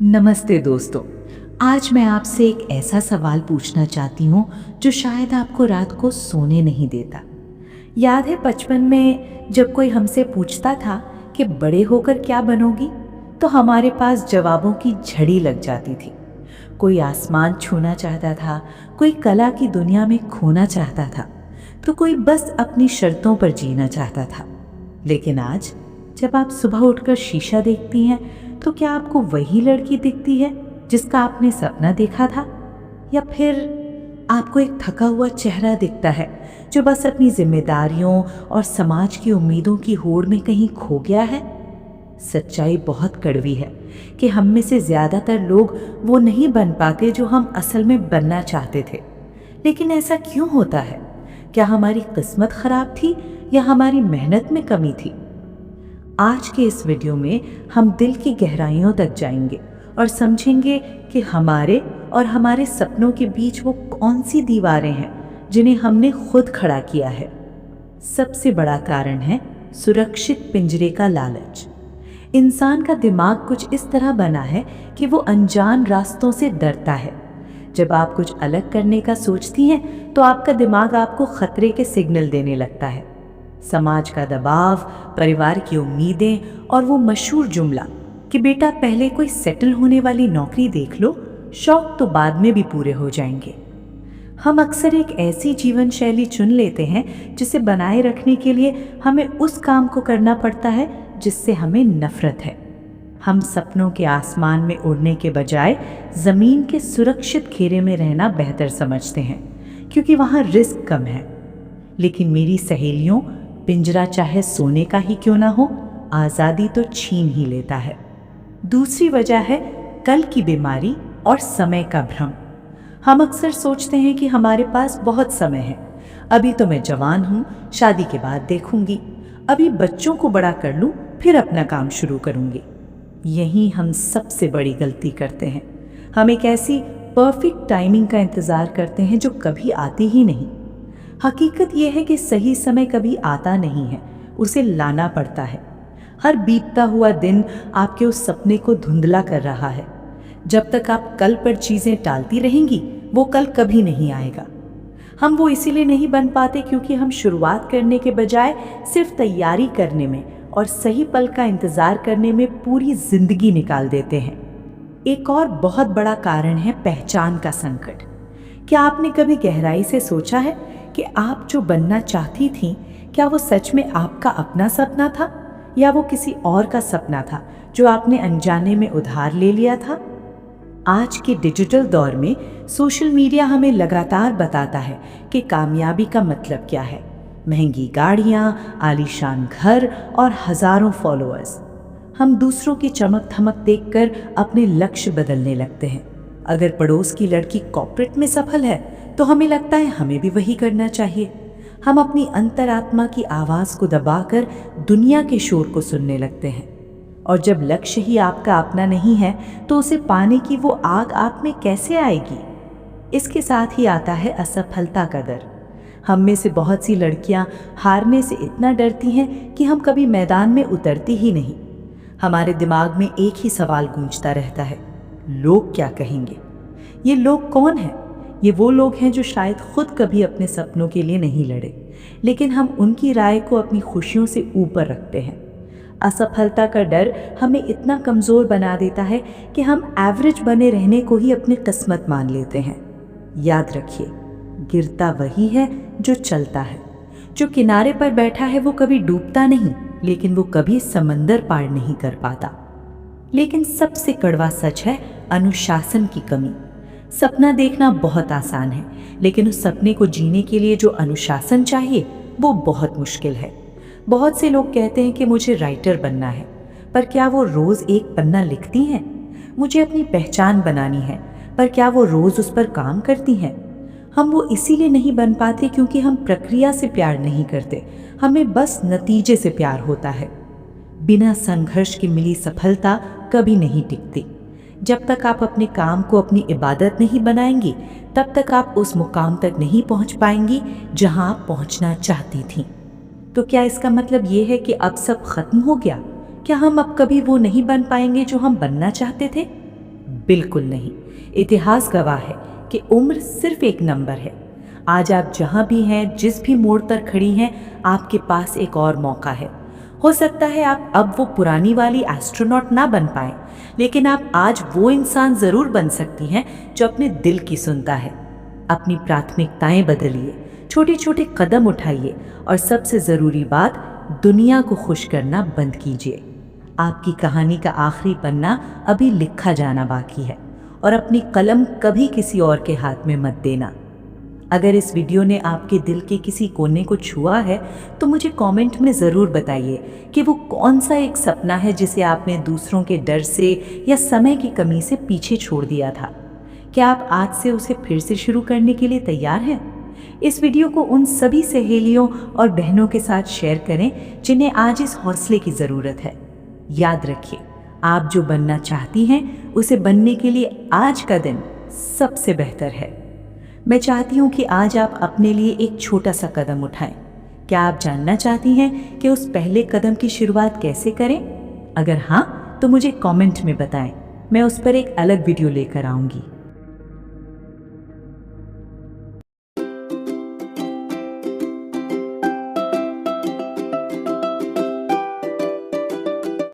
नमस्ते दोस्तों। आज मैं आपसे एक ऐसा सवाल पूछना चाहती हूँ जो शायद आपको रात को सोने नहीं देता। याद है बचपन में जब कोई हमसे पूछता था कि बड़े होकर क्या बनोगी, तो हमारे पास जवाबों की झड़ी लग जाती थी। कोई आसमान छूना चाहता था, कोई कला की दुनिया में खोना चाहता था, तो कोई बस अपनी शर्तों पर जीना चाहता था। लेकिन आज जब आप सुबह उठकर शीशा देखती हैं, तो क्या आपको वही लड़की दिखती है जिसका आपने सपना देखा था, या फिर आपको एक थका हुआ चेहरा दिखता है जो बस अपनी जिम्मेदारियों और समाज की उम्मीदों की होड़ में कहीं खो गया है? सच्चाई बहुत कड़वी है कि हम में से ज्यादातर लोग वो नहीं बन पाते जो हम असल में बनना चाहते थे। लेकिन ऐसा क्यों होता है? क्या हमारी किस्मत खराब थी या हमारी मेहनत में कमी थी? आज के इस वीडियो में हम दिल की गहराइयों तक जाएंगे और समझेंगे कि हमारे और हमारे सपनों के बीच वो कौन सी दीवारें हैं जिन्हें हमने खुद खड़ा किया है। सबसे बड़ा कारण है सुरक्षित पिंजरे का लालच। इंसान का दिमाग कुछ इस तरह बना है कि वो अनजान रास्तों से डरता है। जब आप कुछ अलग करने का सोचती हैं तो आपका दिमाग आपको खतरे के सिग्नल देने लगता है। समाज का दबाव, परिवार की उम्मीदें और वो मशहूर जुमला कि बेटा पहले कोई सेटल होने वाली नौकरी देख लो, शौक तो बाद में भी पूरे हो जाएंगे। हम अक्सर एक ऐसी जीवन शैली चुन लेते हैं जिसे बनाए रखने के लिए हमें उस काम को करना पड़ता है जिससे हमें नफरत है। हम सपनों के आसमान में उड़ने के बजाय जमीन के सुरक्षित घेरे में रहना बेहतर समझते हैं, क्योंकि वहां रिस्क कम है। लेकिन मेरी सहेलियों, पिंजरा चाहे सोने का ही क्यों ना हो, आज़ादी तो छीन ही लेता है। दूसरी वजह है कल की बीमारी और समय का भ्रम। हम अक्सर सोचते हैं कि हमारे पास बहुत समय है, अभी तो मैं जवान हूँ, शादी के बाद देखूंगी, अभी बच्चों को बड़ा कर लूँ फिर अपना काम शुरू करूंगी। यही हम सबसे बड़ी गलती करते हैं। हम एक ऐसी परफेक्ट टाइमिंग का इंतज़ार करते हैं जो कभी आती ही नहीं। हकीकत यह है कि सही समय कभी आता नहीं है, उसे लाना पड़ता है। हर बीतता हुआ दिन आपके उस सपने को धुंधला कर रहा है। जब तक आप कल पर चीज़ें टालती रहेंगी, वो कल कभी नहीं आएगा। हम वो इसीलिए नहीं बन पाते क्योंकि हम शुरुआत करने के बजाय सिर्फ तैयारी करने में और सही पल का इंतज़ार करने में पूरी जिंदगी निकाल देते हैं। एक और बहुत बड़ा कारण है पहचान का संकट। क्या आपने कभी गहराई से सोचा है कि आप जो बनना चाहती थीं, क्या वो सच में आपका अपना सपना था या वो किसी और का सपना था जो आपने अनजाने में उधार ले लिया था? आज के डिजिटल दौर में सोशल मीडिया हमें लगातार बताता है कि कामयाबी का मतलब क्या है। महंगी गाड़ियां, आलीशान घर और हजारों फॉलोअर्स। हम दूसरों की चमक धमक देखकर अपने लक्ष्य बदलने लगते हैं। अगर पड़ोस की लड़की कॉर्पोरेट में सफल है तो हमें लगता है हमें भी वही करना चाहिए। हम अपनी अंतरात्मा की आवाज़ को दबाकर दुनिया के शोर को सुनने लगते हैं। और जब लक्ष्य ही आपका अपना नहीं है तो उसे पाने की वो आग आप में कैसे आएगी? इसके साथ ही आता है असफलता का डर। हम में से बहुत सी लड़कियां हारने से इतना डरती हैं कि हम कभी मैदान में उतरती ही नहीं। हमारे दिमाग में एक ही सवाल गूंजता रहता है, लोग क्या कहेंगे? ये लोग कौन हैं? ये वो लोग हैं जो शायद खुद कभी अपने सपनों के लिए नहीं लड़े, लेकिन हम उनकी राय को अपनी खुशियों से ऊपर रखते हैं। असफलता का डर हमें इतना कमज़ोर बना देता है कि हम एवरेज बने रहने को ही अपनी किस्मत मान लेते हैं। याद रखिए, गिरता वही है जो चलता है। जो किनारे पर बैठा है वो कभी डूबता नहीं, लेकिन वो कभी समंदर पार नहीं कर पाता। लेकिन सबसे कड़वा सच है अनुशासन की कमी। सपना देखना बहुत आसान है, लेकिन उस सपने को जीने के लिए जो अनुशासन चाहिए वो बहुत मुश्किल है। बहुत से लोग कहते हैं कि मुझे राइटर बनना है, पर क्या वो रोज़ एक पन्ना लिखती हैं? मुझे अपनी पहचान बनानी है, पर क्या वो रोज़ उस पर काम करती हैं? हम वो इसीलिए नहीं बन पाते क्योंकि हम प्रक्रिया से प्यार नहीं करते, हमें बस नतीजे से प्यार होता है। बिना संघर्ष की मिली सफलता कभी नहीं टिकती। जब तक आप अपने काम को अपनी इबादत नहीं बनाएंगी, तब तक आप उस मुकाम तक नहीं पहुंच पाएंगी जहां आप पहुंचना चाहती थीं। तो क्या इसका मतलब ये है कि अब सब खत्म हो गया? क्या हम अब कभी वो नहीं बन पाएंगे जो हम बनना चाहते थे? बिल्कुल नहीं। इतिहास गवाह है कि उम्र सिर्फ एक नंबर है। आज आप जहां भी हैं, जिस भी मोड़ पर खड़ी हैं, आपके पास एक और मौका है। हो सकता है आप अब वो पुरानी वाली एस्ट्रोनॉट ना बन पाए, लेकिन आप आज वो इंसान ज़रूर बन सकती हैं जो अपने दिल की सुनता है। अपनी प्राथमिकताएं बदलिए, छोटे छोटे कदम उठाइए और सबसे ज़रूरी बात, दुनिया को खुश करना बंद कीजिए। आपकी कहानी का आखिरी पन्ना अभी लिखा जाना बाकी है और अपनी कलम कभी किसी और के हाथ में मत देना। अगर इस वीडियो ने आपके दिल के किसी कोने को छुआ है तो मुझे कमेंट में ज़रूर बताइए कि वो कौन सा एक सपना है जिसे आपने दूसरों के डर से या समय की कमी से पीछे छोड़ दिया था। क्या आप आज से उसे फिर से शुरू करने के लिए तैयार हैं? इस वीडियो को उन सभी सहेलियों और बहनों के साथ शेयर करें जिन्हें आज इस हौसले की ज़रूरत है। याद रखिए, आप जो बनना चाहती हैं उसे बनने के लिए आज का दिन सबसे बेहतर है। मैं चाहती हूँ कि आज आप अपने लिए एक छोटा सा कदम उठाएं। क्या आप जानना चाहती हैं कि उस पहले कदम की शुरुआत कैसे करें? अगर हाँ, तो मुझे कमेंट में बताएं। मैं उस पर एक अलग वीडियो लेकर आऊँगी।